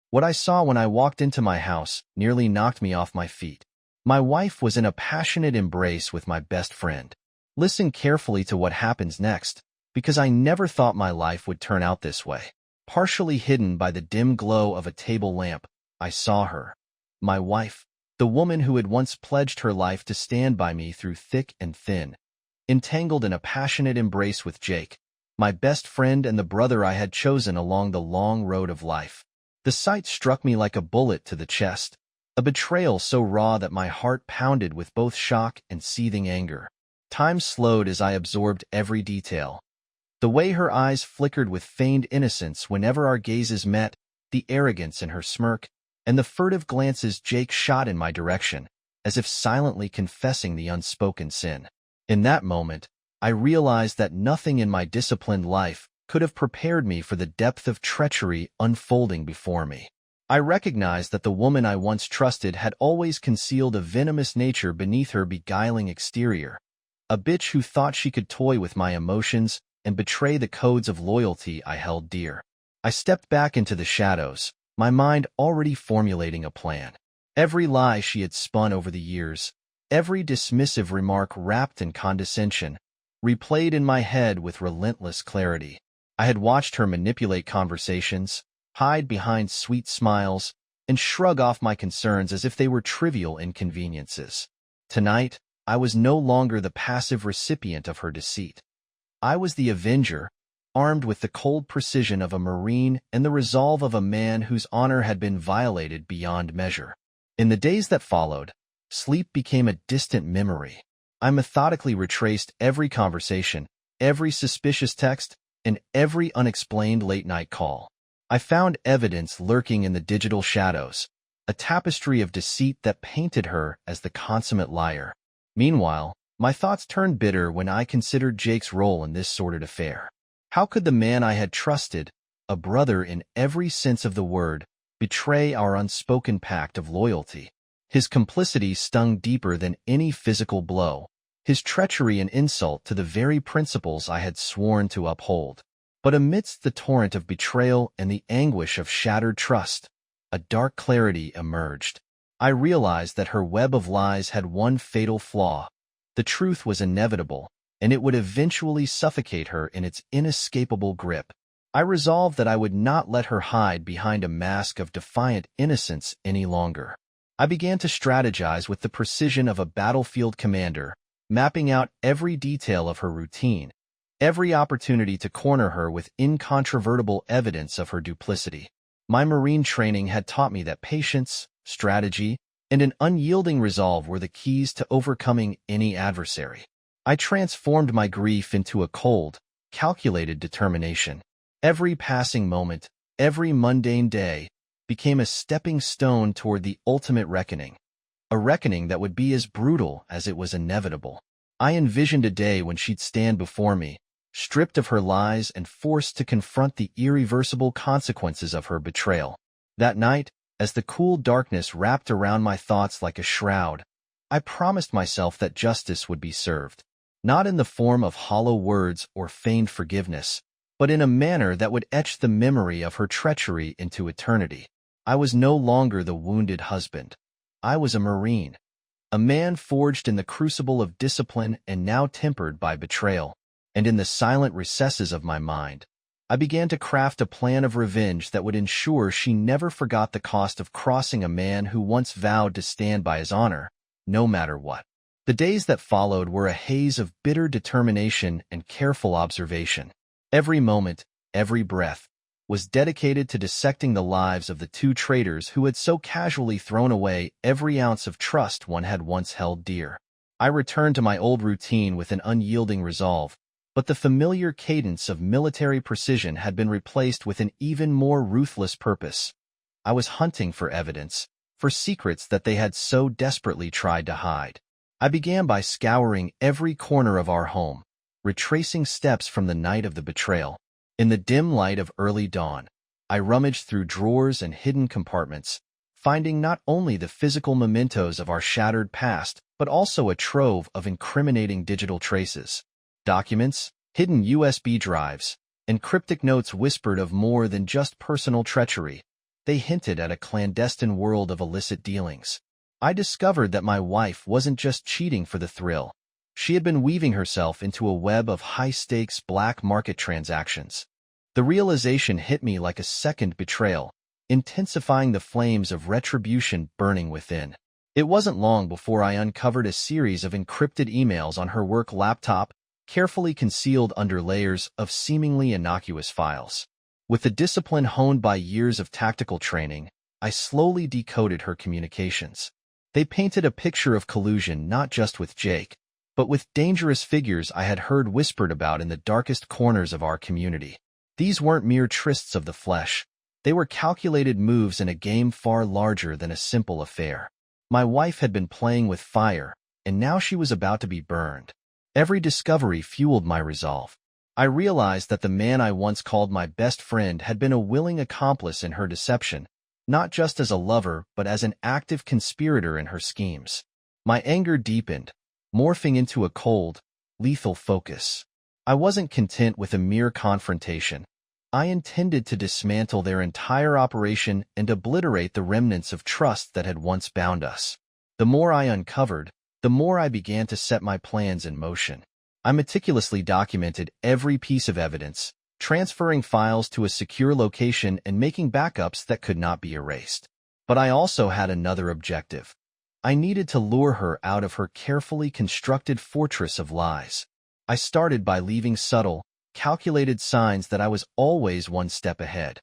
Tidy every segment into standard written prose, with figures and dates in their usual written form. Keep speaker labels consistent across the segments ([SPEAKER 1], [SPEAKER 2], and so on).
[SPEAKER 1] What I saw when I walked into my house nearly knocked me off my feet. My wife was in a passionate embrace with my best friend. Listen carefully to what happens next, because I never thought my life would turn out this way. Partially hidden by the dim glow of a table lamp, I saw her. My wife, the woman who had once pledged her life to stand by me through thick and thin, entangled in a passionate embrace with Jake, my best friend and the brother I had chosen along the long road of life. The sight struck me like a bullet to the chest, a betrayal so raw that my heart pounded with both shock and seething anger. Time slowed as I absorbed every detail. The way her eyes flickered with feigned innocence whenever our gazes met, the arrogance in her smirk, and the furtive glances Jake shot in my direction, as if silently confessing the unspoken sin. In that moment, I realized that nothing in my disciplined life could have prepared me for the depth of treachery unfolding before me. I recognized that the woman I once trusted had always concealed a venomous nature beneath her beguiling exterior, a bitch who thought she could toy with my emotions and betray the codes of loyalty I held dear. I stepped back into the shadows, my mind already formulating a plan. Every lie she had spun over the years, every dismissive remark wrapped in condescension, replayed in my head with relentless clarity. I had watched her manipulate conversations, hide behind sweet smiles, and shrug off my concerns as if they were trivial inconveniences. Tonight, I was no longer the passive recipient of her deceit. I was the avenger, armed with the cold precision of a Marine and the resolve of a man whose honor had been violated beyond measure. In the days that followed, sleep became a distant memory. I methodically retraced every conversation, every suspicious text, and every unexplained late-night call. I found evidence lurking in the digital shadows, a tapestry of deceit that painted her as the consummate liar. Meanwhile, my thoughts turned bitter when I considered Jake's role in this sordid affair. How could the man I had trusted, a brother in every sense of the word, betray our unspoken pact of loyalty? His complicity stung deeper than any physical blow, his treachery an insult to the very principles I had sworn to uphold. But amidst the torrent of betrayal and the anguish of shattered trust, a dark clarity emerged. I realized that her web of lies had one fatal flaw. The truth was inevitable, and it would eventually suffocate her in its inescapable grip. I resolved that I would not let her hide behind a mask of defiant innocence any longer. I began to strategize with the precision of a battlefield commander, mapping out every detail of her routine, every opportunity to corner her with incontrovertible evidence of her duplicity. My Marine training had taught me that patience, strategy, and an unyielding resolve were the keys to overcoming any adversary. I transformed my grief into a cold, calculated determination. Every passing moment, every mundane day, became a stepping stone toward the ultimate reckoning, a reckoning that would be as brutal as it was inevitable. I envisioned a day when she'd stand before me, stripped of her lies and forced to confront the irreversible consequences of her betrayal. That night, as the cool darkness wrapped around my thoughts like a shroud, I promised myself that justice would be served, not in the form of hollow words or feigned forgiveness, but in a manner that would etch the memory of her treachery into eternity. I was no longer the wounded husband. I was a Marine, a man forged in the crucible of discipline and now tempered by betrayal. And in the silent recesses of my mind, I began to craft a plan of revenge that would ensure she never forgot the cost of crossing a man who once vowed to stand by his honor, no matter what. The days that followed were a haze of bitter determination and careful observation. Every moment, every breath, was dedicated to dissecting the lives of the two traitors who had so casually thrown away every ounce of trust one had once held dear. I returned to my old routine with an unyielding resolve, but the familiar cadence of military precision had been replaced with an even more ruthless purpose. I was hunting for evidence, for secrets that they had so desperately tried to hide. I began by scouring every corner of our home, retracing steps from the night of the betrayal. In the dim light of early dawn, I rummaged through drawers and hidden compartments, finding not only the physical mementos of our shattered past, but also a trove of incriminating digital traces. Documents, hidden USB drives, and cryptic notes whispered of more than just personal treachery. They hinted at a clandestine world of illicit dealings. I discovered that my wife wasn't just cheating for the thrill. She had been weaving herself into a web of high-stakes black market transactions. The realization hit me like a second betrayal, intensifying the flames of retribution burning within. It wasn't long before I uncovered a series of encrypted emails on her work laptop, carefully concealed under layers of seemingly innocuous files. With the discipline honed by years of tactical training, I slowly decoded her communications. They painted a picture of collusion not just with Jake, but with dangerous figures I had heard whispered about in the darkest corners of our community. These weren't mere trysts of the flesh. They were calculated moves in a game far larger than a simple affair. My wife had been playing with fire, and now she was about to be burned. Every discovery fueled my resolve. I realized that the man I once called my best friend had been a willing accomplice in her deception, not just as a lover but as an active conspirator in her schemes. My anger deepened, morphing into a cold, lethal focus. I wasn't content with a mere confrontation. I intended to dismantle their entire operation and obliterate the remnants of trust that had once bound us. The more I uncovered, the more I began to set my plans in motion. I meticulously documented every piece of evidence, transferring files to a secure location and making backups that could not be erased. But I also had another objective. I needed to lure her out of her carefully constructed fortress of lies. I started by leaving subtle, calculated signs that I was always one step ahead.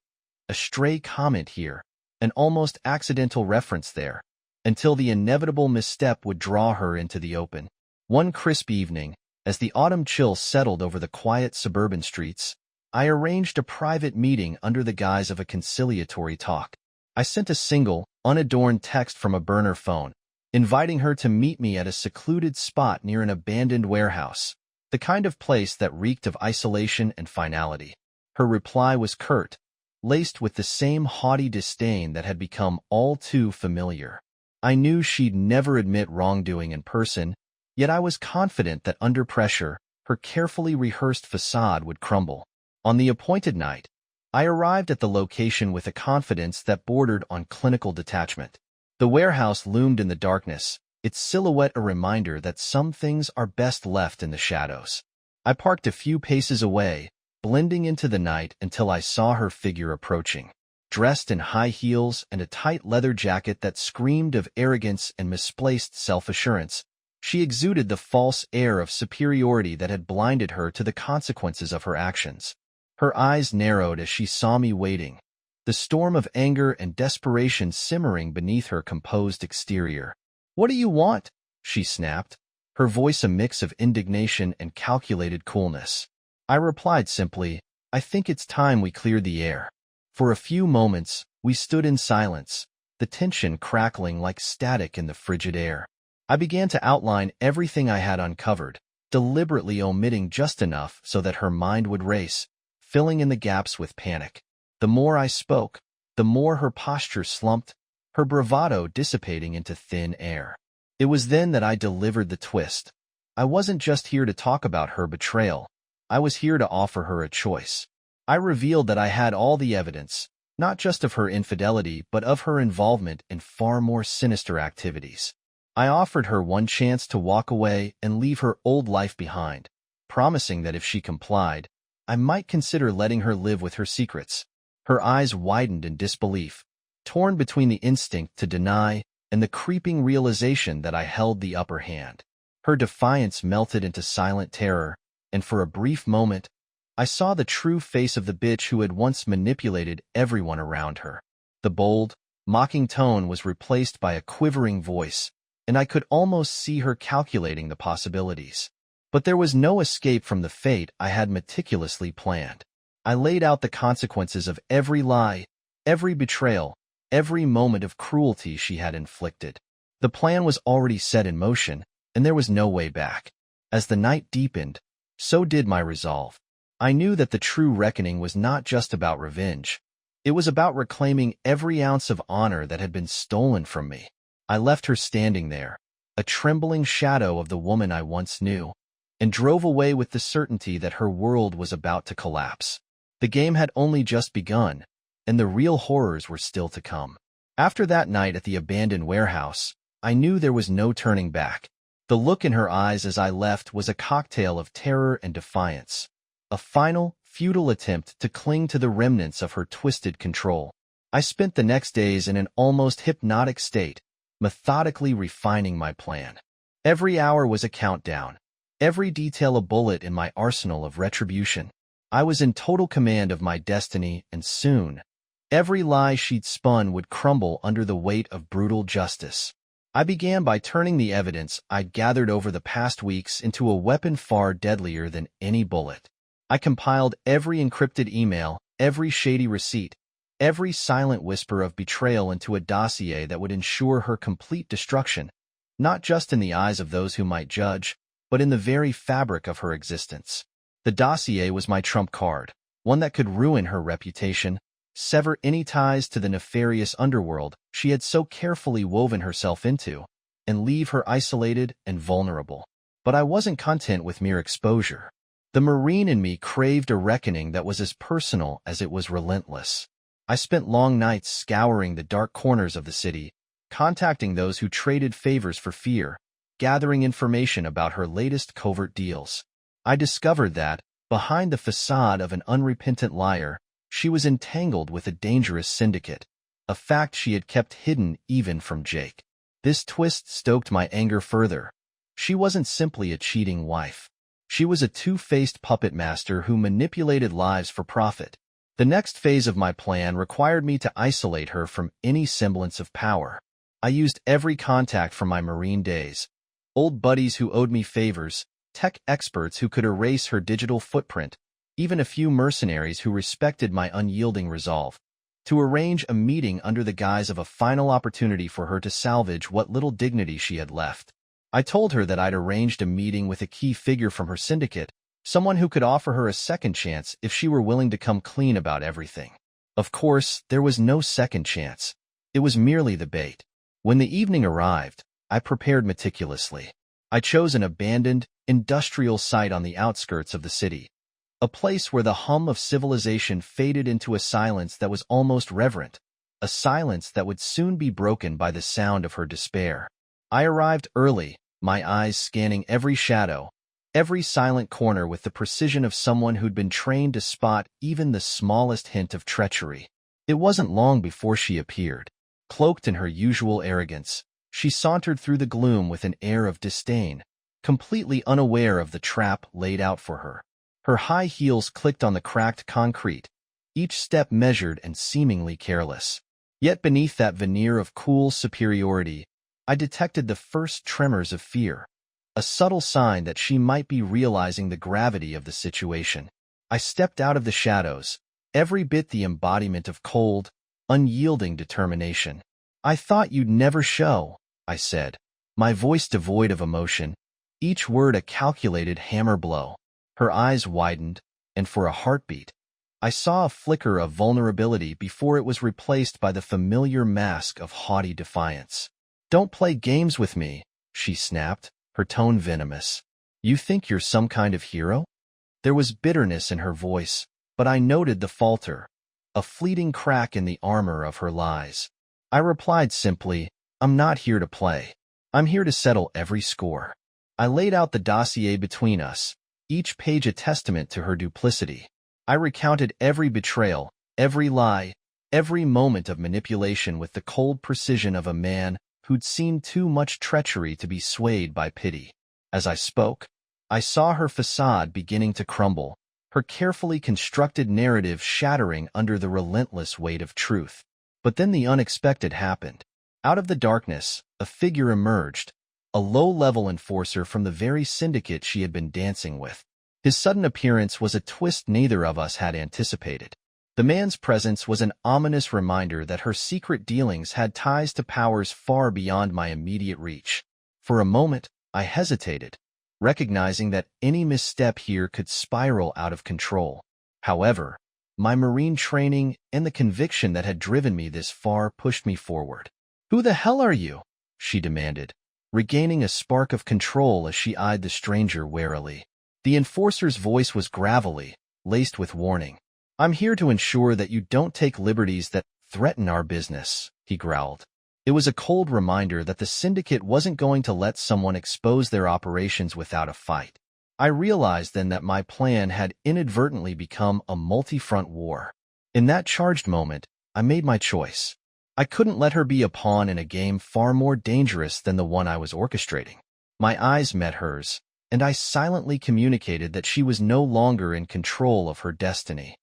[SPEAKER 1] A stray comment here, an almost accidental reference there, until the inevitable misstep would draw her into the open. One crisp evening, as the autumn chill settled over the quiet suburban streets, I arranged a private meeting under the guise of a conciliatory talk. I sent a single, unadorned text from a burner phone, inviting her to meet me at a secluded spot near an abandoned warehouse, the kind of place that reeked of isolation and finality. Her reply was curt, laced with the same haughty disdain that had become all too familiar. I knew she'd never admit wrongdoing in person, yet I was confident that under pressure, her carefully rehearsed facade would crumble. On the appointed night, I arrived at the location with a confidence that bordered on clinical detachment. The warehouse loomed in the darkness, its silhouette a reminder that some things are best left in the shadows. I parked a few paces away, blending into the night until I saw her figure approaching. Dressed in high heels and a tight leather jacket that screamed of arrogance and misplaced self-assurance, she exuded the false air of superiority that had blinded her to the consequences of her actions. Her eyes narrowed as she saw me waiting, the storm of anger and desperation simmering beneath her composed exterior. "What do you want?" she snapped, her voice a mix of indignation and calculated coolness. I replied simply, "I think it's time we cleared the air." For a few moments, we stood in silence, the tension crackling like static in the frigid air. I began to outline everything I had uncovered, deliberately omitting just enough so that her mind would race, filling in the gaps with panic. The more I spoke, the more her posture slumped, her bravado dissipating into thin air. It was then that I delivered the twist. I wasn't just here to talk about her betrayal. I was here to offer her a choice. I revealed that I had all the evidence, not just of her infidelity but of her involvement in far more sinister activities. I offered her one chance to walk away and leave her old life behind, promising that if she complied, I might consider letting her live with her secrets. Her eyes widened in disbelief, torn between the instinct to deny and the creeping realization that I held the upper hand. Her defiance melted into silent terror, and for a brief moment, I saw the true face of the bitch who had once manipulated everyone around her. The bold, mocking tone was replaced by a quivering voice, and I could almost see her calculating the possibilities. But there was no escape from the fate I had meticulously planned. I laid out the consequences of every lie, every betrayal, every moment of cruelty she had inflicted. The plan was already set in motion, and there was no way back. As the night deepened, so did my resolve. I knew that the true reckoning was not just about revenge. It was about reclaiming every ounce of honor that had been stolen from me. I left her standing there, a trembling shadow of the woman I once knew, and drove away with the certainty that her world was about to collapse. The game had only just begun, and the real horrors were still to come. After that night at the abandoned warehouse, I knew there was no turning back. The look in her eyes as I left was a cocktail of terror and defiance, a final, futile attempt to cling to the remnants of her twisted control. I spent the next days in an almost hypnotic state, methodically refining my plan. Every hour was a countdown, every detail a bullet in my arsenal of retribution. I was in total command of my destiny, and soon, every lie she'd spun would crumble under the weight of brutal justice. I began by turning the evidence I'd gathered over the past weeks into a weapon far deadlier than any bullet. I compiled every encrypted email, every shady receipt, every silent whisper of betrayal into a dossier that would ensure her complete destruction, not just in the eyes of those who might judge, but in the very fabric of her existence. The dossier was my trump card, one that could ruin her reputation, sever any ties to the nefarious underworld she had so carefully woven herself into, and leave her isolated and vulnerable. But I wasn't content with mere exposure. The Marine in me craved a reckoning that was as personal as it was relentless. I spent long nights scouring the dark corners of the city, contacting those who traded favors for fear, gathering information about her latest covert deals. I discovered that, behind the facade of an unrepentant liar, she was entangled with a dangerous syndicate, a fact she had kept hidden even from Jake. This twist stoked my anger further. She wasn't simply a cheating wife. She was a two-faced puppet master who manipulated lives for profit. The next phase of my plan required me to isolate her from any semblance of power. I used every contact from my Marine days, old buddies who owed me favors, tech experts who could erase her digital footprint, even a few mercenaries who respected my unyielding resolve, to arrange a meeting under the guise of a final opportunity for her to salvage what little dignity she had left. I told her that I'd arranged a meeting with a key figure from her syndicate, someone who could offer her a second chance if she were willing to come clean about everything. Of course, there was no second chance. It was merely the bait. When the evening arrived, I prepared meticulously. I chose an abandoned, industrial site on the outskirts of the city, a place where the hum of civilization faded into a silence that was almost reverent, a silence that would soon be broken by the sound of her despair. I arrived early, my eyes scanning every shadow, every silent corner with the precision of someone who'd been trained to spot even the smallest hint of treachery. It wasn't long before she appeared. Cloaked in her usual arrogance, she sauntered through the gloom with an air of disdain, completely unaware of the trap laid out for her. Her high heels clicked on the cracked concrete, each step measured and seemingly careless. Yet beneath that veneer of cool superiority, I detected the first tremors of fear, a subtle sign that she might be realizing the gravity of the situation. I stepped out of the shadows, every bit the embodiment of cold, unyielding determination. "I thought you'd never show," I said, my voice devoid of emotion, each word a calculated hammer blow. Her eyes widened, and for a heartbeat, I saw a flicker of vulnerability before it was replaced by the familiar mask of haughty defiance. "Don't play games with me," she snapped, her tone venomous. "You think you're some kind of hero?" There was bitterness in her voice, but I noted the falter, a fleeting crack in the armor of her lies. I replied simply, "I'm not here to play. I'm here to settle every score." I laid out the dossier between us, each page a testament to her duplicity. I recounted every betrayal, every lie, every moment of manipulation with the cold precision of a man who'd seen too much treachery to be swayed by pity. As I spoke, I saw her facade beginning to crumble, her carefully constructed narrative shattering under the relentless weight of truth. But then the unexpected happened. Out of the darkness, a figure emerged, a low-level enforcer from the very syndicate she had been dancing with. His sudden appearance was a twist neither of us had anticipated. The man's presence was an ominous reminder that her secret dealings had ties to powers far beyond my immediate reach. For a moment, I hesitated, recognizing that any misstep here could spiral out of control. However, my Marine training and the conviction that had driven me this far pushed me forward. "Who the hell are you?" she demanded, regaining a spark of control as she eyed the stranger warily. The enforcer's voice was gravelly, laced with warning. I'm here to ensure that you don't take liberties that threaten our business, he growled. It was a cold reminder that the syndicate wasn't going to let someone expose their operations without a fight. I realized then that my plan had inadvertently become a multi-front war. In that charged moment, I made my choice. I couldn't let her be a pawn in a game far more dangerous than the one I was orchestrating. My eyes met hers, and I silently communicated that she was no longer in control of her destiny.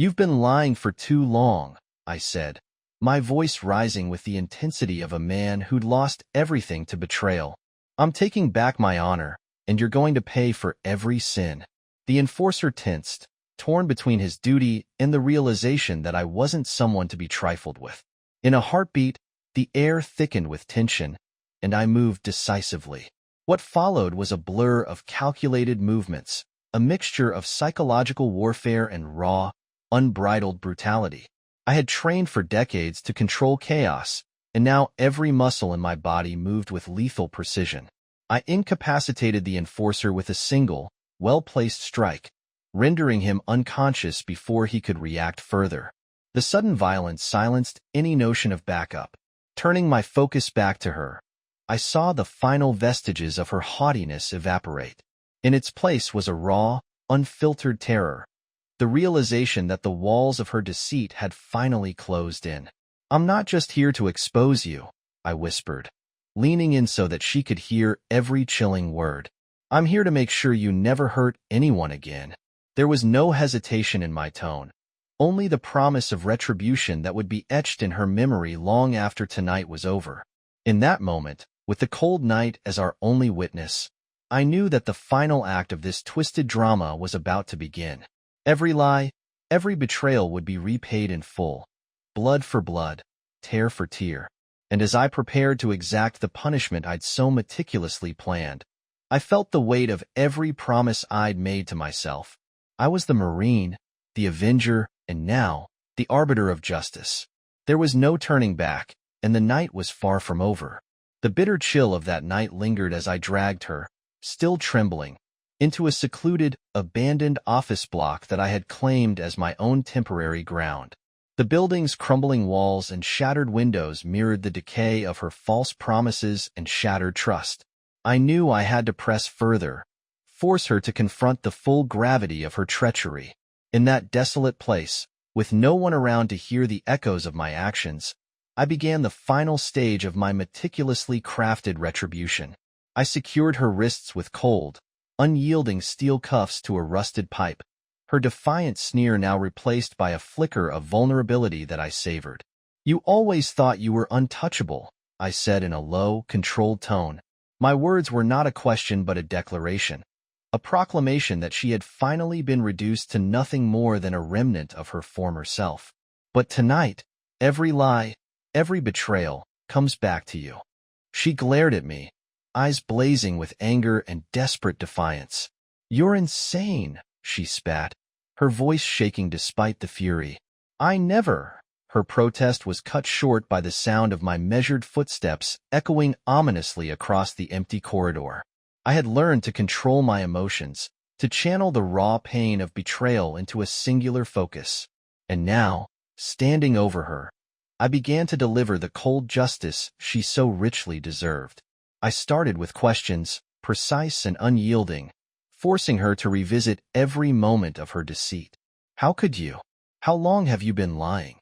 [SPEAKER 1] You've been lying for too long, I said, my voice rising with the intensity of a man who'd lost everything to betrayal. I'm taking back my honor, and you're going to pay for every sin. The enforcer tensed, torn between his duty and the realization that I wasn't someone to be trifled with. In a heartbeat, the air thickened with tension, and I moved decisively. What followed was a blur of calculated movements, a mixture of psychological warfare and raw, unbridled brutality. I had trained for decades to control chaos, and now every muscle in my body moved with lethal precision. I incapacitated the enforcer with a single, well-placed strike, rendering him unconscious before he could react further. The sudden violence silenced any notion of backup. Turning my focus back to her, I saw the final vestiges of her haughtiness evaporate. In its place was a raw, unfiltered terror, the realization that the walls of her deceit had finally closed in. I'm not just here to expose you, I whispered, leaning in so that she could hear every chilling word. I'm here to make sure you never hurt anyone again. There was no hesitation in my tone, only the promise of retribution that would be etched in her memory long after tonight was over. In that moment, with the cold night as our only witness, I knew that the final act of this twisted drama was about to begin. Every lie, every betrayal would be repaid in full, blood for blood, tear for tear. And as I prepared to exact the punishment I'd so meticulously planned, I felt the weight of every promise I'd made to myself. I was the Marine, the Avenger, and now, the arbiter of justice. There was no turning back, and the night was far from over. The bitter chill of that night lingered as I dragged her, still trembling, into a secluded, abandoned office block that I had claimed as my own temporary ground. The building's crumbling walls and shattered windows mirrored the decay of her false promises and shattered trust. I knew I had to press further, force her to confront the full gravity of her treachery. In that desolate place, with no one around to hear the echoes of my actions, I began the final stage of my meticulously crafted retribution. I secured her wrists with cold, unyielding steel cuffs to a rusted pipe, her defiant sneer now replaced by a flicker of vulnerability that I savored. You always thought you were untouchable, I said in a low, controlled tone. My words were not a question but a declaration, a proclamation that she had finally been reduced to nothing more than a remnant of her former self. But tonight, every lie, every betrayal, comes back to you. She glared at me, eyes blazing with anger and desperate defiance. You're insane, she spat, her voice shaking despite the fury. I never. Her protest was cut short by the sound of my measured footsteps echoing ominously across the empty corridor. I had learned to control my emotions, to channel the raw pain of betrayal into a singular focus. And now, standing over her, I began to deliver the cold justice she so richly deserved. I started with questions, precise and unyielding, forcing her to revisit every moment of her deceit. How could you? How long have you been lying?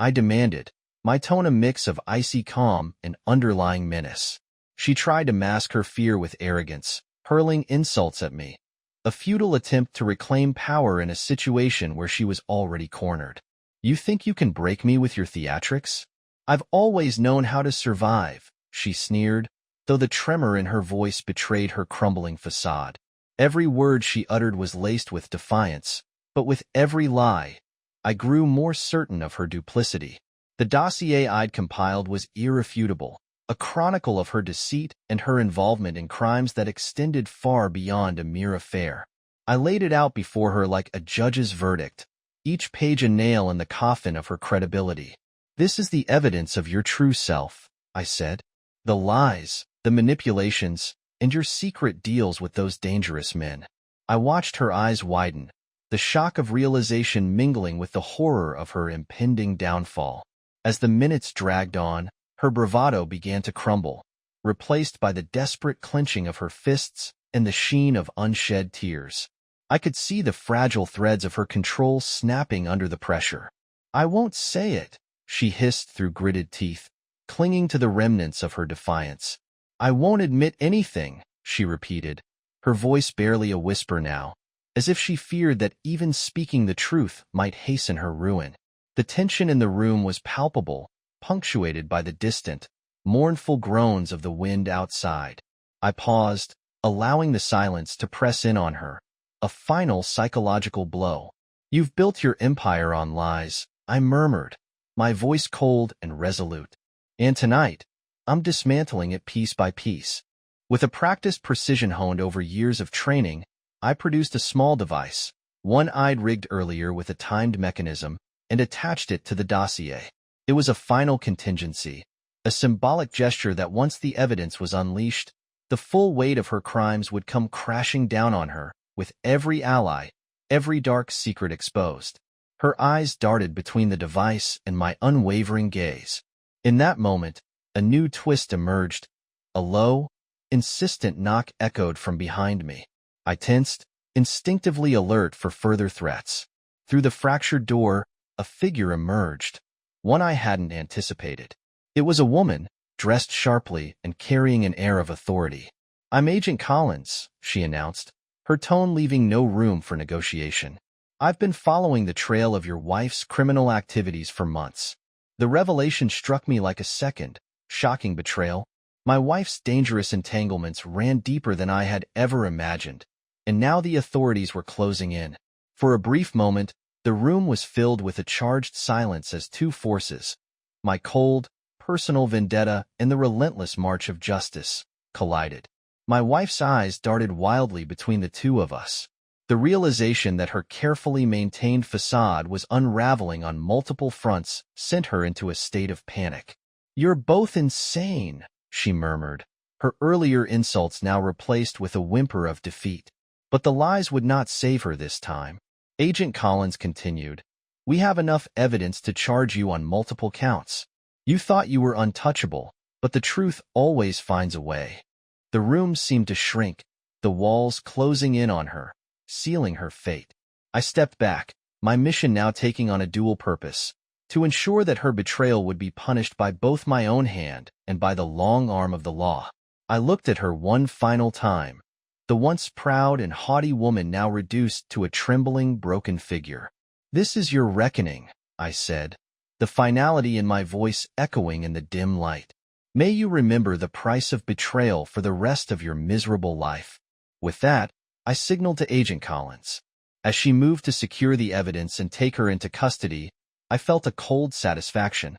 [SPEAKER 1] I demanded, my tone a mix of icy calm and underlying menace. She tried to mask her fear with arrogance, hurling insults at me, a futile attempt to reclaim power in a situation where she was already cornered. You think you can break me with your theatrics? I've always known how to survive, she sneered, though the tremor in her voice betrayed her crumbling facade. Every word she uttered was laced with defiance, but with every lie, I grew more certain of her duplicity. The dossier I'd compiled was irrefutable, a chronicle of her deceit and her involvement in crimes that extended far beyond a mere affair. I laid it out before her like a judge's verdict, each page a nail in the coffin of her credibility. This is the evidence of your true self, I said. The lies, the manipulations, and your secret deals with those dangerous men. I watched her eyes widen, the shock of realization mingling with the horror of her impending downfall. As the minutes dragged on, her bravado began to crumble, replaced by the desperate clenching of her fists and the sheen of unshed tears. I could see the fragile threads of her control snapping under the pressure. "I won't say it," she hissed through gritted teeth, clinging to the remnants of her defiance. "I won't admit anything," she repeated, her voice barely a whisper now, as if she feared that even speaking the truth might hasten her ruin. The tension in the room was palpable, punctuated by the distant, mournful groans of the wind outside. I paused, allowing the silence to press in on her, a final psychological blow. "You've built your empire on lies," I murmured, my voice cold and resolute. "And tonight, I'm dismantling it piece by piece." With a practiced precision honed over years of training, I produced a small device, one I'd rigged earlier with a timed mechanism, and attached it to the dossier. It was a final contingency, a symbolic gesture that once the evidence was unleashed, the full weight of her crimes would come crashing down on her, with every ally, every dark secret exposed. Her eyes darted between the device and my unwavering gaze. In that moment, a new twist emerged. A low, insistent knock echoed from behind me. I tensed, instinctively alert for further threats. Through the fractured door, a figure emerged, one I hadn't anticipated. It was a woman, dressed sharply and carrying an air of authority. "I'm Agent Collins," she announced, her tone leaving no room for negotiation. "I've been following the trail of your wife's criminal activities for months." The revelation struck me like a second, shocking betrayal. My wife's dangerous entanglements ran deeper than I had ever imagined, and now the authorities were closing in. For a brief moment, the room was filled with a charged silence as two forces, my cold, personal vendetta and the relentless march of justice, collided. My wife's eyes darted wildly between the two of us. The realization that her carefully maintained facade was unraveling on multiple fronts sent her into a state of panic. "You're both insane," she murmured, her earlier insults now replaced with a whimper of defeat. But the lies would not save her this time. Agent Collins continued, "We have enough evidence to charge you on multiple counts. You thought you were untouchable, but the truth always finds a way." The room seemed to shrink, the walls closing in on her, sealing her fate. I stepped back, my mission now taking on a dual purpose, to ensure that her betrayal would be punished by both my own hand and by the long arm of the law. I looked at her one final time, the once proud and haughty woman now reduced to a trembling, broken figure. "This is your reckoning," I said, the finality in my voice echoing in the dim light. "May you remember the price of betrayal for the rest of your miserable life." With that, I signaled to Agent Collins. As she moved to secure the evidence and take her into custody, I felt a cold satisfaction.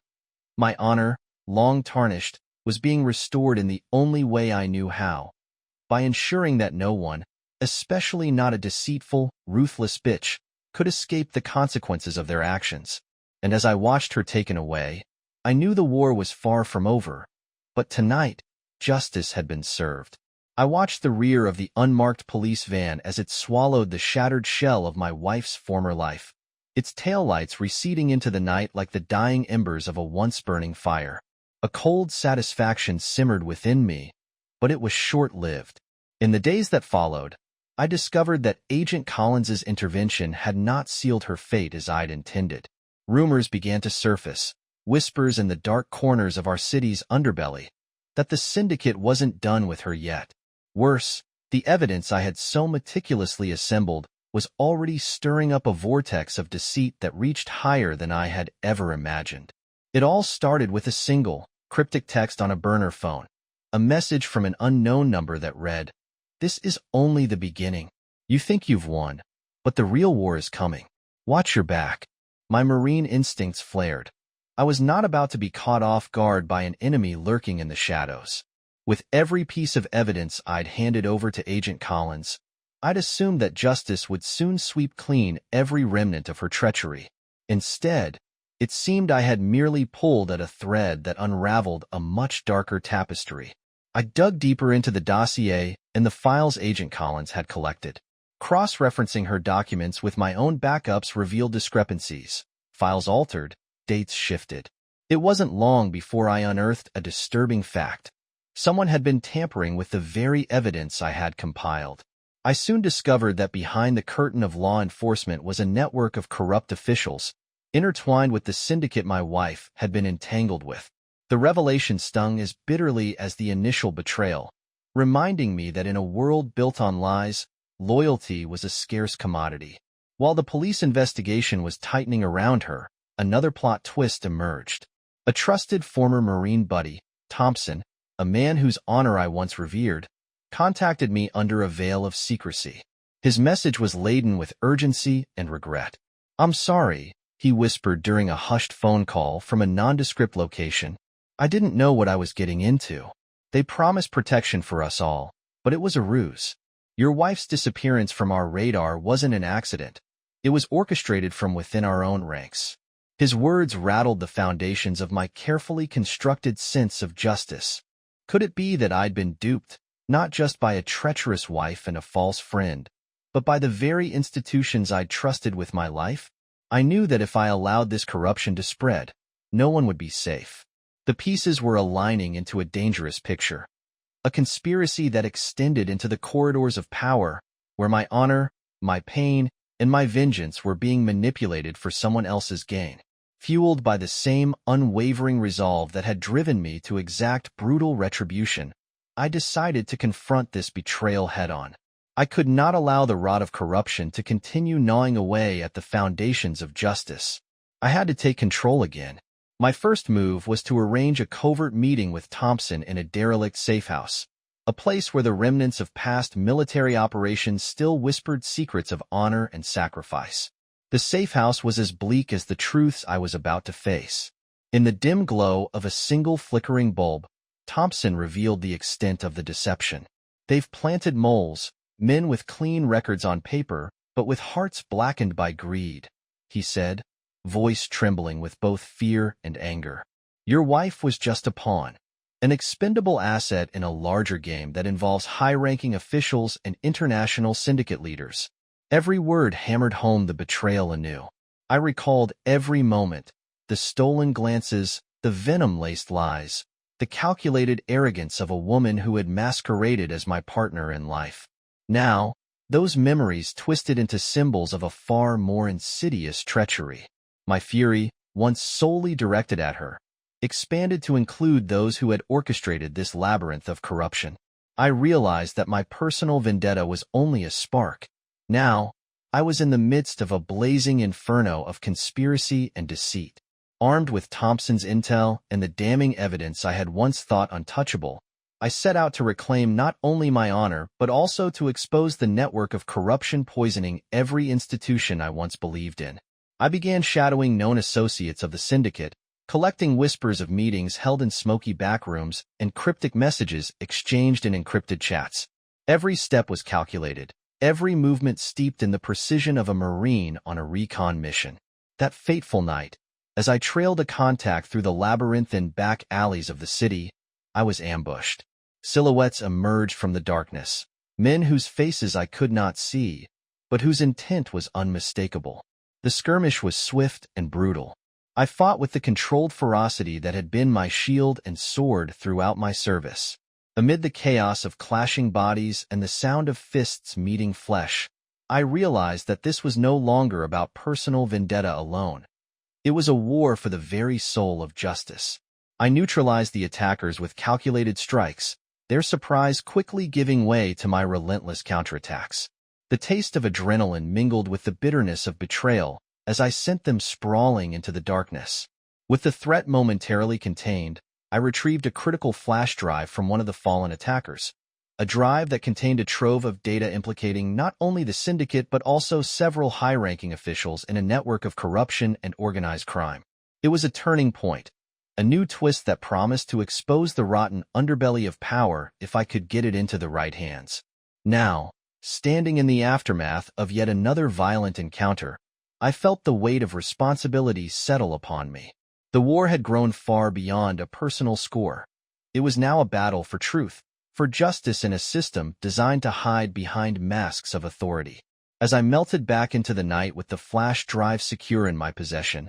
[SPEAKER 1] My honor, long tarnished, was being restored in the only way I knew how, by ensuring that no one, especially not a deceitful, ruthless bitch, could escape the consequences of their actions. And as I watched her taken away, I knew the war was far from over. But tonight, justice had been served. I watched the rear of the unmarked police van as it swallowed the shattered shell of my wife's former life, its taillights receding into the night like the dying embers of a once-burning fire. A cold satisfaction simmered within me, but it was short-lived. In the days that followed, I discovered that Agent Collins's intervention had not sealed her fate as I'd intended. Rumors began to surface, whispers in the dark corners of our city's underbelly, that the syndicate wasn't done with her yet. Worse, the evidence I had so meticulously assembled was already stirring up a vortex of deceit that reached higher than I had ever imagined. It all started with a single, cryptic text on a burner phone, a message from an unknown number that read, "This is only the beginning. You think you've won, but the real war is coming. Watch your back." My marine instincts flared. I was not about to be caught off guard by an enemy lurking in the shadows. With every piece of evidence I'd handed over to Agent Collins, I'd assumed that justice would soon sweep clean every remnant of her treachery. Instead, it seemed I had merely pulled at a thread that unraveled a much darker tapestry. I dug deeper into the dossier and the files Agent Collins had collected. Cross-referencing her documents with my own backups revealed discrepancies. Files altered, dates shifted. It wasn't long before I unearthed a disturbing fact. Someone had been tampering with the very evidence I had compiled. I soon discovered that behind the curtain of law enforcement was a network of corrupt officials, intertwined with the syndicate my wife had been entangled with. The revelation stung as bitterly as the initial betrayal, reminding me that in a world built on lies, loyalty was a scarce commodity. While the police investigation was tightening around her, another plot twist emerged. A trusted former Marine buddy, Thompson, a man whose honor I once revered, contacted me under a veil of secrecy. His message was laden with urgency and regret. "I'm sorry," he whispered during a hushed phone call from a nondescript location. "I didn't know what I was getting into. They promised protection for us all, but it was a ruse. Your wife's disappearance from our radar wasn't an accident. It was orchestrated from within our own ranks." His words rattled the foundations of my carefully constructed sense of justice. Could it be that I'd been duped, not just by a treacherous wife and a false friend, but by the very institutions I'd trusted with my life? I knew that if I allowed this corruption to spread, no one would be safe. The pieces were aligning into a dangerous picture. A conspiracy that extended into the corridors of power, where my honor, my pain, and my vengeance were being manipulated for someone else's gain. Fueled by the same unwavering resolve that had driven me to exact brutal retribution, I decided to confront this betrayal head-on. I could not allow the rod of corruption to continue gnawing away at the foundations of justice. I had to take control again. My first move was to arrange a covert meeting with Thompson in a derelict safehouse, a place where the remnants of past military operations still whispered secrets of honor and sacrifice. The safehouse was as bleak as the truths I was about to face. In the dim glow of a single flickering bulb, Thompson revealed the extent of the deception. "They've planted moles, men with clean records on paper, but with hearts blackened by greed," he said, voice trembling with both fear and anger. "Your wife was just a pawn, an expendable asset in a larger game that involves high-ranking officials and international syndicate leaders." Every word hammered home the betrayal anew. I recalled every moment, the stolen glances, the venom-laced lies, the calculated arrogance of a woman who had masqueraded as my partner in life. Now, those memories twisted into symbols of a far more insidious treachery. My fury, once solely directed at her, expanded to include those who had orchestrated this labyrinth of corruption. I realized that my personal vendetta was only a spark. Now, I was in the midst of a blazing inferno of conspiracy and deceit. Armed with Thompson's intel and the damning evidence I had once thought untouchable, I set out to reclaim not only my honor but also to expose the network of corruption poisoning every institution I once believed in. I began shadowing known associates of the syndicate, collecting whispers of meetings held in smoky backrooms and cryptic messages exchanged in encrypted chats. Every step was calculated, every movement steeped in the precision of a Marine on a recon mission. That fateful night, as I trailed a contact through the labyrinthine back alleys of the city, I was ambushed. Silhouettes emerged from the darkness, men whose faces I could not see, but whose intent was unmistakable. The skirmish was swift and brutal. I fought with the controlled ferocity that had been my shield and sword throughout my service. Amid the chaos of clashing bodies and the sound of fists meeting flesh, I realized that this was no longer about personal vendetta alone. It was a war for the very soul of justice. I neutralized the attackers with calculated strikes, their surprise quickly giving way to my relentless counterattacks. The taste of adrenaline mingled with the bitterness of betrayal as I sent them sprawling into the darkness. With the threat momentarily contained, I retrieved a critical flash drive from one of the fallen attackers, a drive that contained a trove of data implicating not only the syndicate but also several high-ranking officials in a network of corruption and organized crime. It was a turning point, a new twist that promised to expose the rotten underbelly of power if I could get it into the right hands. Now, standing in the aftermath of yet another violent encounter, I felt the weight of responsibility settle upon me. The war had grown far beyond a personal score. It was now a battle for truth, for justice in a system designed to hide behind masks of authority. As I melted back into the night with the flash drive secure in my possession,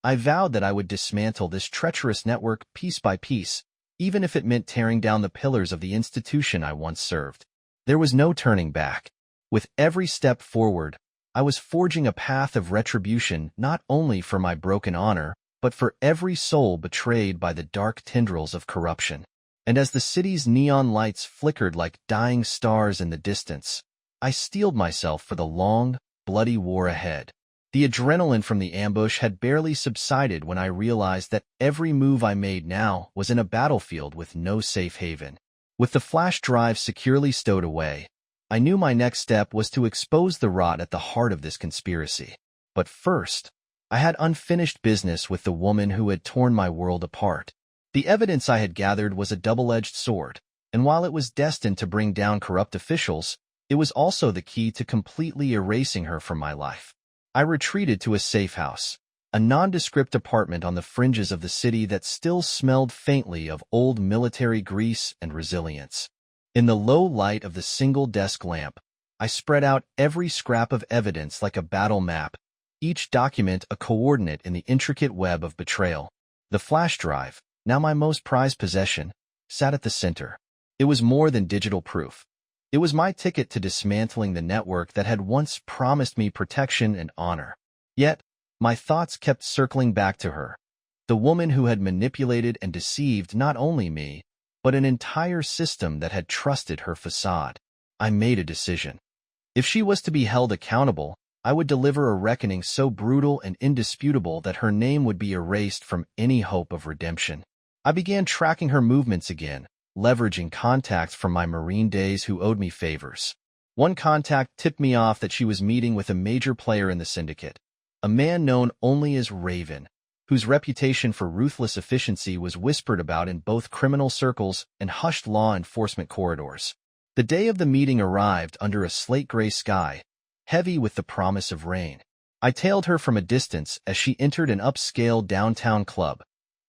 [SPEAKER 1] I vowed that I would dismantle this treacherous network piece by piece, even if it meant tearing down the pillars of the institution I once served. There was no turning back. With every step forward, I was forging a path of retribution not only for my broken honor, but for every soul betrayed by the dark tendrils of corruption. And as the city's neon lights flickered like dying stars in the distance, I steeled myself for the long, bloody war ahead. The adrenaline from the ambush had barely subsided when I realized that every move I made now was in a battlefield with no safe haven. With the flash drive securely stowed away, I knew my next step was to expose the rot at the heart of this conspiracy. But first, I had unfinished business with the woman who had torn my world apart. The evidence I had gathered was a double-edged sword, and while it was destined to bring down corrupt officials, it was also the key to completely erasing her from my life. I retreated to a safe house, a nondescript apartment on the fringes of the city that still smelled faintly of old military grease and resilience. In the low light of the single-desk lamp, I spread out every scrap of evidence like a battle map, each document a coordinate in the intricate web of betrayal. The flash drive, now my most prized possession, sat at the center. It was more than digital proof. It was my ticket to dismantling the network that had once promised me protection and honor. Yet, my thoughts kept circling back to her, the woman who had manipulated and deceived not only me, but an entire system that had trusted her facade. I made a decision. If she was to be held accountable, I would deliver a reckoning so brutal and indisputable that her name would be erased from any hope of redemption. I began tracking her movements again, leveraging contacts from my Marine days who owed me favors. One contact tipped me off that she was meeting with a major player in the syndicate, a man known only as Raven, whose reputation for ruthless efficiency was whispered about in both criminal circles and hushed law enforcement corridors. The day of the meeting arrived under a slate-gray sky, heavy with the promise of rain. I tailed her from a distance as she entered an upscale downtown club,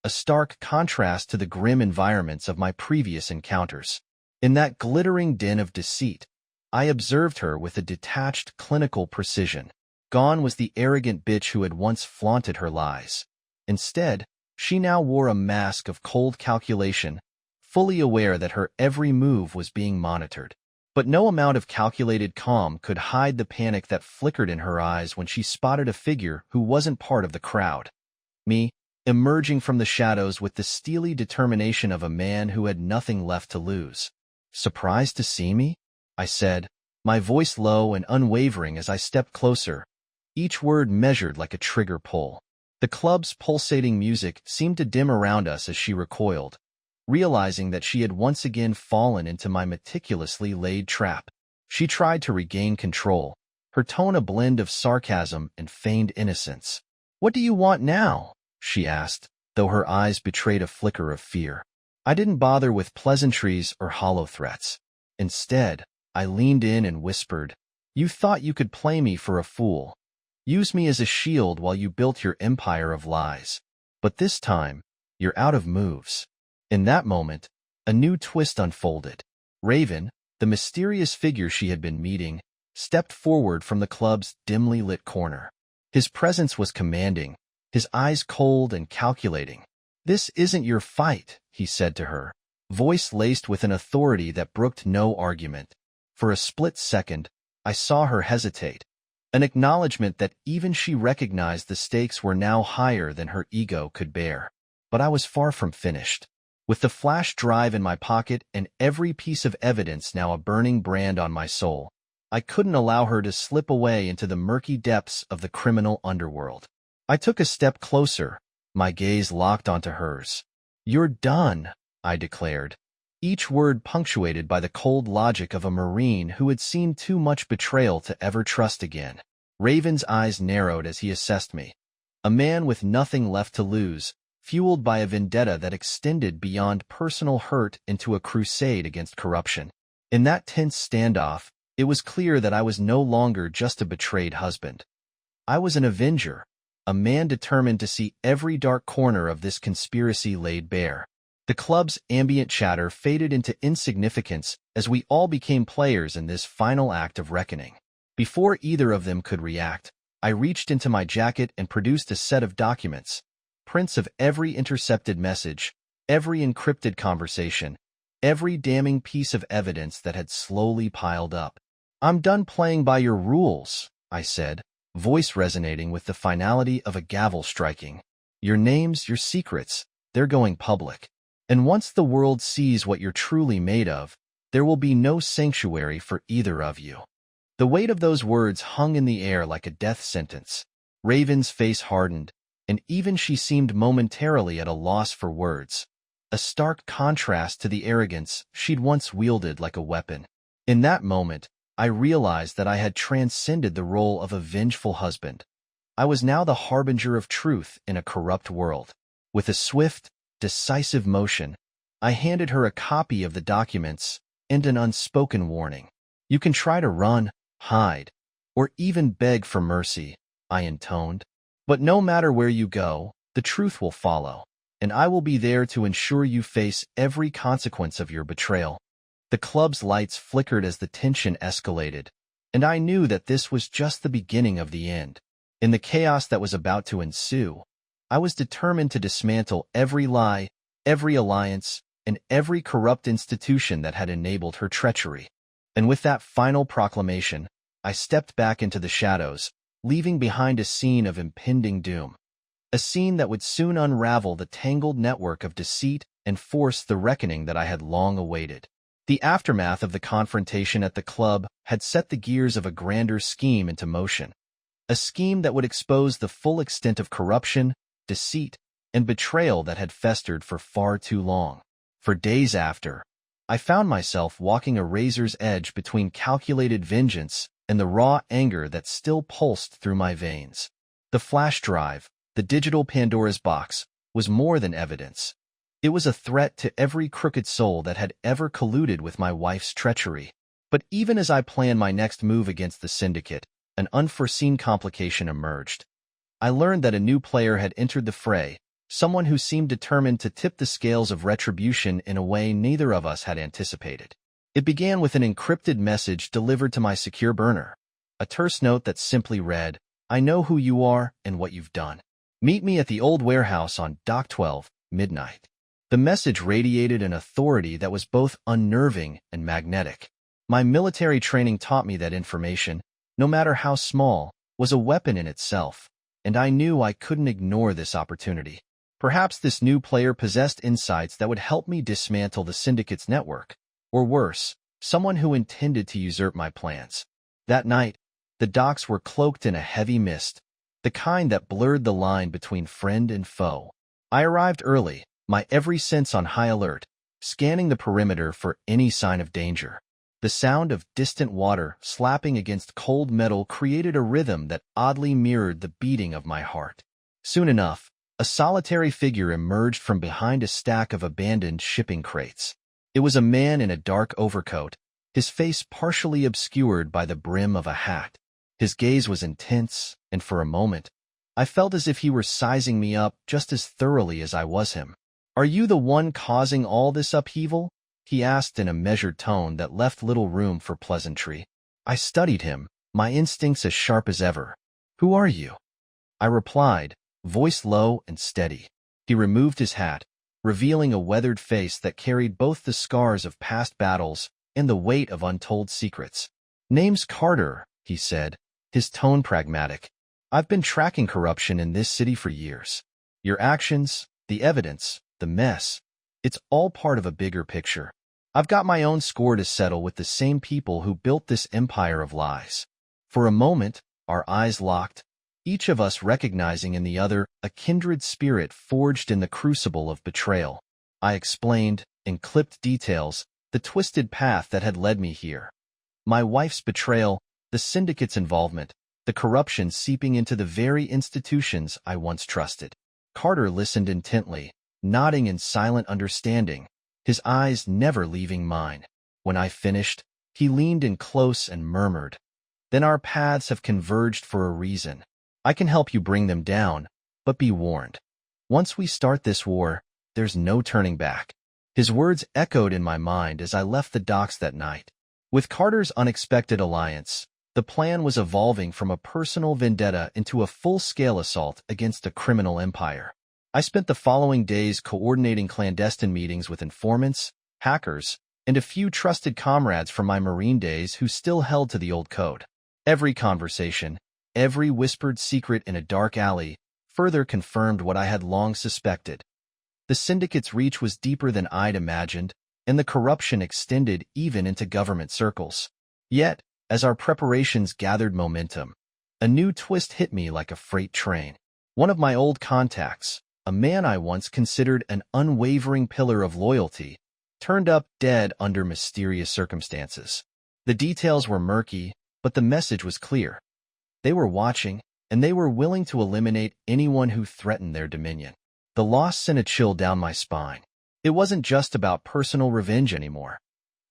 [SPEAKER 1] a stark contrast to the grim environments of my previous encounters. In that glittering den of deceit, I observed her with a detached clinical precision. Gone was the arrogant bitch who had once flaunted her lies. Instead, she now wore a mask of cold calculation, fully aware that her every move was being monitored. But no amount of calculated calm could hide the panic that flickered in her eyes when she spotted a figure who wasn't part of the crowd. Me, emerging from the shadows with the steely determination of a man who had nothing left to lose. "Surprised to see me?" I said, my voice low and unwavering as I stepped closer, each word measured like a trigger pull. The club's pulsating music seemed to dim around us as she recoiled, realizing that she had once again fallen into my meticulously laid trap. She tried to regain control, her tone a blend of sarcasm and feigned innocence. "What do you want now?" she asked, though her eyes betrayed a flicker of fear. I didn't bother with pleasantries or hollow threats. Instead, I leaned in and whispered, "You thought you could play me for a fool, use me as a shield while you built your empire of lies. But this time, you're out of moves." In that moment, a new twist unfolded. Raven, the mysterious figure she had been meeting, stepped forward from the club's dimly lit corner. His presence was commanding, his eyes cold and calculating. "This isn't your fight," he said to her, voice laced with an authority that brooked no argument. For a split second, I saw her hesitate, an acknowledgement that even she recognized the stakes were now higher than her ego could bear. But I was far from finished. With the flash drive in my pocket and every piece of evidence now a burning brand on my soul, I couldn't allow her to slip away into the murky depths of the criminal underworld. I took a step closer, my gaze locked onto hers. "You're done," I declared, each word punctuated by the cold logic of a Marine who had seen too much betrayal to ever trust again. Raven's eyes narrowed as he assessed me. A man with nothing left to lose, fueled by a vendetta that extended beyond personal hurt into a crusade against corruption. In that tense standoff, it was clear that I was no longer just a betrayed husband. I was an avenger, a man determined to see every dark corner of this conspiracy laid bare. The club's ambient chatter faded into insignificance as we all became players in this final act of reckoning. Before either of them could react, I reached into my jacket and produced a set of documents, prints of every intercepted message, every encrypted conversation, every damning piece of evidence that had slowly piled up. "I'm done playing by your rules," I said, voice resonating with the finality of a gavel striking. "Your names, your secrets, they're going public. And once the world sees what you're truly made of, there will be no sanctuary for either of you." The weight of those words hung in the air like a death sentence. Raven's face hardened, and even she seemed momentarily at a loss for words, a stark contrast to the arrogance she'd once wielded like a weapon. In that moment, I realized that I had transcended the role of a vengeful husband. I was now the harbinger of truth in a corrupt world. With a swift, decisive motion, I handed her a copy of the documents and an unspoken warning. "You can try to run, hide, or even beg for mercy," I intoned. "But no matter where you go, the truth will follow, and I will be there to ensure you face every consequence of your betrayal." The club's lights flickered as the tension escalated, and I knew that this was just the beginning of the end. In the chaos that was about to ensue, I was determined to dismantle every lie, every alliance, and every corrupt institution that had enabled her treachery. And with that final proclamation, I stepped back into the shadows, leaving behind a scene of impending doom. A scene that would soon unravel the tangled network of deceit and force the reckoning that I had long awaited. The aftermath of the confrontation at the club had set the gears of a grander scheme into motion. A scheme that would expose the full extent of corruption, deceit, and betrayal that had festered for far too long. For days after, I found myself walking a razor's edge between calculated vengeance and the raw anger that still pulsed through my veins. The flash drive, the digital Pandora's box, was more than evidence. It was a threat to every crooked soul that had ever colluded with my wife's treachery. But even as I planned my next move against the syndicate, an unforeseen complication emerged. I learned that a new player had entered the fray, someone who seemed determined to tip the scales of retribution in a way neither of us had anticipated. It began with an encrypted message delivered to my secure burner, a terse note that simply read, "I know who you are and what you've done. Meet me at the old warehouse on Dock 12, midnight." The message radiated an authority that was both unnerving and magnetic. My military training taught me that information, no matter how small, was a weapon in itself, and I knew I couldn't ignore this opportunity. Perhaps this new player possessed insights that would help me dismantle the syndicate's network, or worse, someone who intended to usurp my plans. That night, the docks were cloaked in a heavy mist, the kind that blurred the line between friend and foe. I arrived early, my every sense on high alert, scanning the perimeter for any sign of danger. The sound of distant water slapping against cold metal created a rhythm that oddly mirrored the beating of my heart. Soon enough, a solitary figure emerged from behind a stack of abandoned shipping crates. It was a man in a dark overcoat, his face partially obscured by the brim of a hat. His gaze was intense, and for a moment, I felt as if he were sizing me up just as thoroughly as I was him. "Are you the one causing all this upheaval?" he asked in a measured tone that left little room for pleasantry. I studied him, my instincts as sharp as ever. "Who are you?" I replied, voice low and steady. He removed his hat, revealing a weathered face that carried both the scars of past battles and the weight of untold secrets. "Name's Carter," he said, his tone pragmatic. "I've been tracking corruption in this city for years. Your actions, the evidence, the mess, it's all part of a bigger picture. I've got my own score to settle with the same people who built this empire of lies." For a moment, our eyes locked, each of us recognizing in the other a kindred spirit forged in the crucible of betrayal. I explained, in clipped details, the twisted path that had led me here. My wife's betrayal, the syndicate's involvement, the corruption seeping into the very institutions I once trusted. Carter listened intently, nodding in silent understanding, his eyes never leaving mine. When I finished, he leaned in close and murmured, "Then our paths have converged for a reason. I can help you bring them down, but be warned. Once we start this war, there's no turning back." His words echoed in my mind as I left the docks that night. With Carter's unexpected alliance, The plan was evolving from a personal vendetta into a full-scale assault against a criminal empire. I spent the following days coordinating clandestine meetings with informants, hackers, and a few trusted comrades from my Marine days who still held to the old code. Every conversation, every whispered secret in a dark alley, further confirmed what I had long suspected. The syndicate's reach was deeper than I'd imagined, and the corruption extended even into government circles. Yet, as our preparations gathered momentum, a new twist hit me like a freight train. One of my old contacts, a man I once considered an unwavering pillar of loyalty, turned up dead under mysterious circumstances. The details were murky, but the message was clear. They were watching, and they were willing to eliminate anyone who threatened their dominion. The loss sent a chill down my spine. It wasn't just about personal revenge anymore.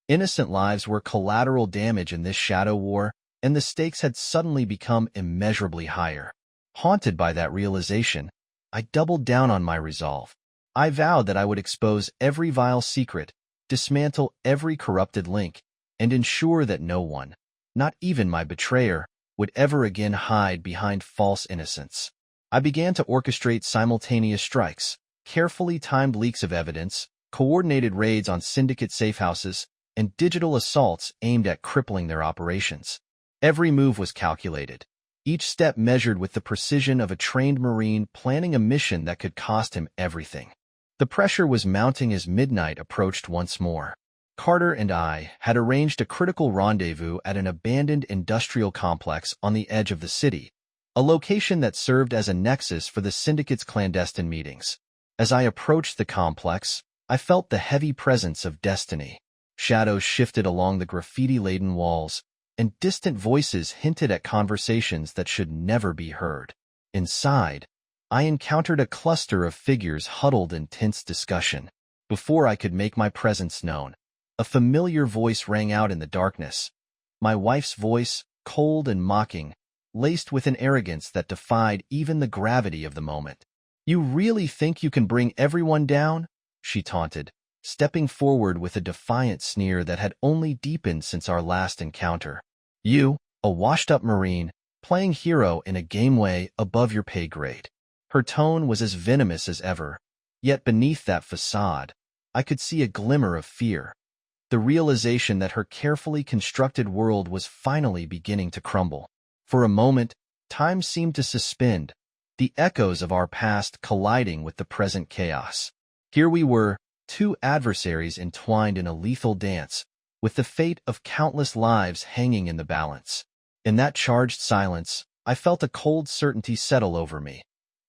[SPEAKER 1] Innocent lives were collateral damage in this shadow war, and the stakes had suddenly become immeasurably higher. Haunted by that realization, I doubled down on my resolve. I vowed that I would expose every vile secret, dismantle every corrupted link, and ensure that no one, not even my betrayer, would ever again hide behind false innocence. I began to orchestrate simultaneous strikes, carefully timed leaks of evidence, coordinated raids on syndicate safehouses, and digital assaults aimed at crippling their operations. Every move was calculated, each step measured with the precision of a trained Marine planning a mission that could cost him everything. The pressure was mounting as midnight approached once more. Carter and I had arranged a critical rendezvous at an abandoned industrial complex on the edge of the city, a location that served as a nexus for the syndicate's clandestine meetings. As I approached the complex, I felt the heavy presence of destiny. Shadows shifted along the graffiti-laden walls, and distant voices hinted at conversations that should never be heard. Inside, I encountered a cluster of figures huddled in tense discussion. Before I could make my presence known, a familiar voice rang out in the darkness. My wife's voice, cold and mocking, laced with an arrogance that defied even the gravity of the moment. "You really think you can bring everyone down?" she taunted, stepping forward with a defiant sneer that had only deepened since our last encounter. "You, a washed-up Marine, playing hero in a game way above your pay grade." Her tone was as venomous as ever, yet beneath that facade, I could see a glimmer of fear. The realization that her carefully constructed world was finally beginning to crumble. For a moment, time seemed to suspend, the echoes of our past colliding with the present chaos. Here we were, two adversaries entwined in a lethal dance, with the fate of countless lives hanging in the balance. In that charged silence, I felt a cold certainty settle over me.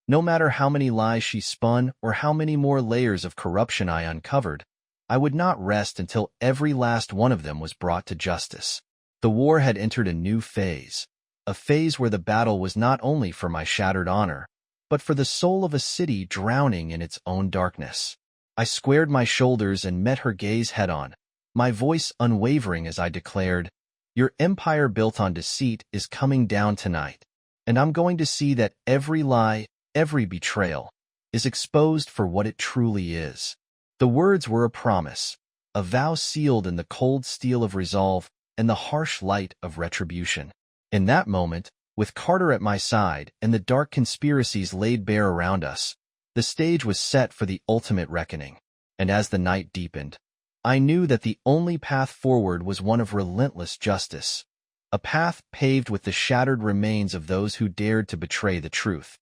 [SPEAKER 1] No matter how many lies she spun or how many more layers of corruption I uncovered, I would not rest until every last one of them was brought to justice. The war had entered a new phase, a phase where the battle was not only for my shattered honor, but for the soul of a city drowning in its own darkness. I squared my shoulders and met her gaze head-on, my voice unwavering as I declared, "Your empire built on deceit is coming down tonight, and I'm going to see that every lie, every betrayal, is exposed for what it truly is." The words were a promise, a vow sealed in the cold steel of resolve and the harsh light of retribution. In that moment, with Carter at my side and the dark conspiracies laid bare around us, the stage was set for the ultimate reckoning. And as the night deepened, I knew that the only path forward was one of relentless justice, a path paved with the shattered remains of those who dared to betray the truth.